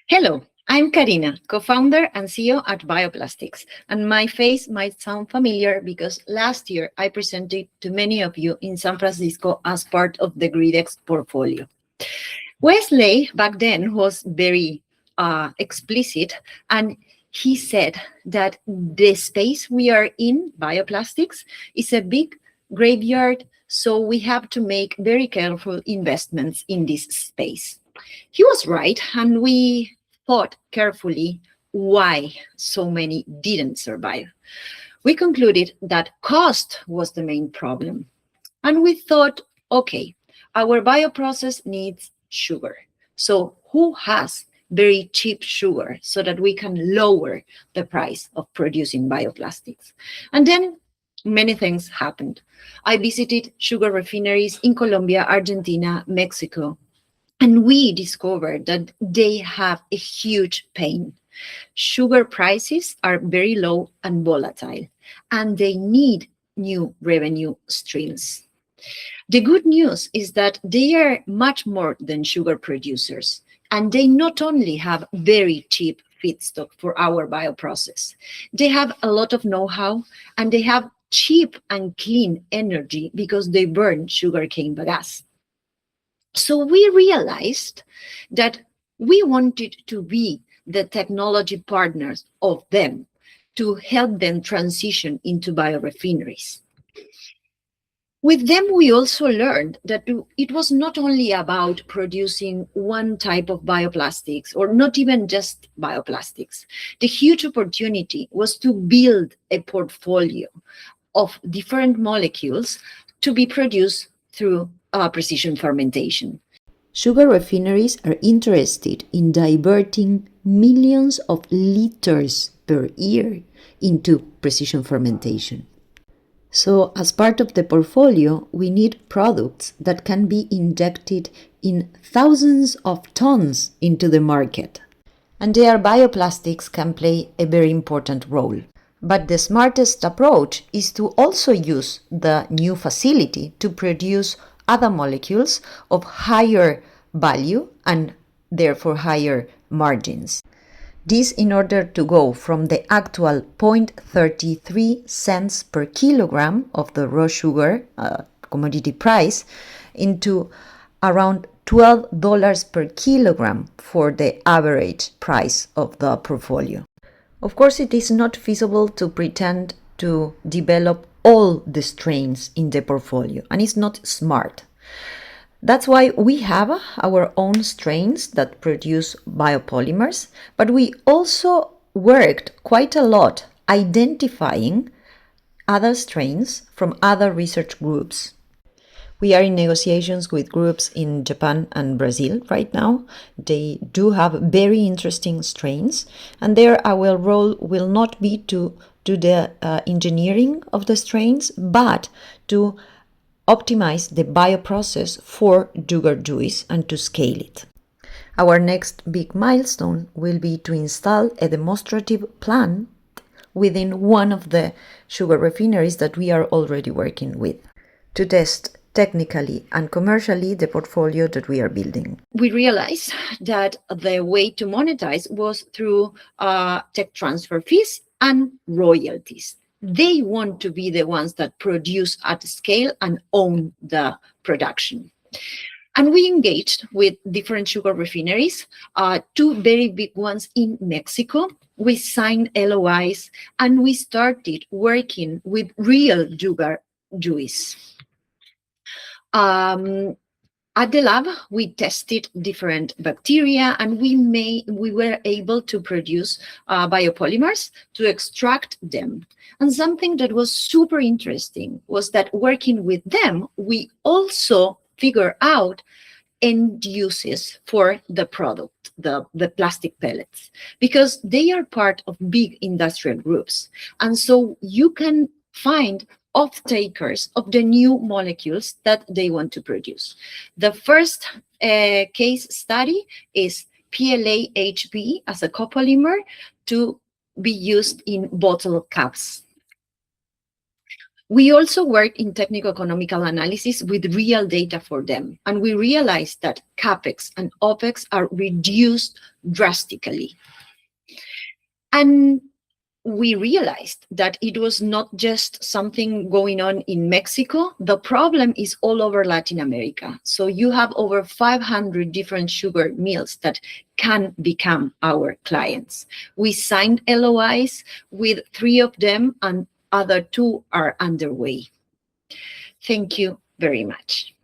Hello, I'm Karina, co-founder and CEO at Bioplastix, and my face might sound familiar because last year I presented to many of you in San Francisco as part of the Gridex portfolio. Wesley back then was very explicit, and he said that the space we are in, bioplastics, is a big graveyard, so we have to make very careful investments in this space. He was right, and we thought carefully why so many didn't survive. We concluded that cost was the main problem. And we thought, okay, our bioprocess needs sugar. So who has very cheap sugar so that we can lower the price of producing bioplastics? And then many things happened. I visited sugar refineries in Colombia, Argentina, Mexico, and we discovered that they have a huge pain. Sugar prices are very low and volatile, and they need new revenue streams. The good news is that they are much more than sugar producers, and they not only have very cheap feedstock for our bioprocess, they have a lot of know-how, and they have cheap and clean energy because they burn sugarcane bagasse. So we realized that we wanted to be the technology partners of them to help them transition into biorefineries. With them, we also learned that it was not only about producing one type of bioplastics, or not even just bioplastics. The huge opportunity was to build a portfolio of different molecules to be produced through precision fermentation. Sugar refineries are interested in diverting millions of liters per year into precision fermentation. So, as part of the portfolio, we need products that can be injected in thousands of tons into the market. And there, bioplastics can play a very important role. But the smartest approach is to also use the new facility to produce other molecules of higher value and therefore higher margins. This in order to go from the actual 0.33 cents per kilogram of the raw sugar commodity price into around $12 per kilogram for the average price of the portfolio. Of course, it is not feasible to pretend to develop all the strains in the portfolio, and it's not smart. That's why we have our own strains that produce biopolymers, but we also worked quite a lot identifying other strains from other research groups. We are in negotiations with groups in Japan and Brazil right now. They do have very interesting strains, and there our role will not be to do the engineering of the strains, but to optimize the bioprocess for sugar juice and to scale it. Our next big milestone will be to install a demonstrative plant within one of the sugar refineries that we are already working with to test technically and commercially the portfolio that we are building. We realized that the way to monetize was through tech transfer fees and royalties. They want to be the ones that produce at scale and own the production. And we engaged with different sugar refineries, two very big ones in Mexico. We signed LOIs and we started working with real sugar juice. At the lab, we tested different bacteria, and we were able to produce biopolymers to extract them. And something that was super interesting was that working with them, we also figure out end uses for the product, the plastic pellets, because they are part of big industrial groups. And so you can find off-takers of the new molecules that they want to produce. The first case study is PLA-HB as a copolymer to be used in bottle caps. We also work in technical-economical analysis with real data for them, and we realized that CAPEX and OPEX are reduced drastically. And we realized that it was not just something going on in Mexico. The problem is all over Latin America. So you have over 500 different sugar mills that can become our clients. We signed LOIs with 3 of them, and other 2 are underway. Thank you very much.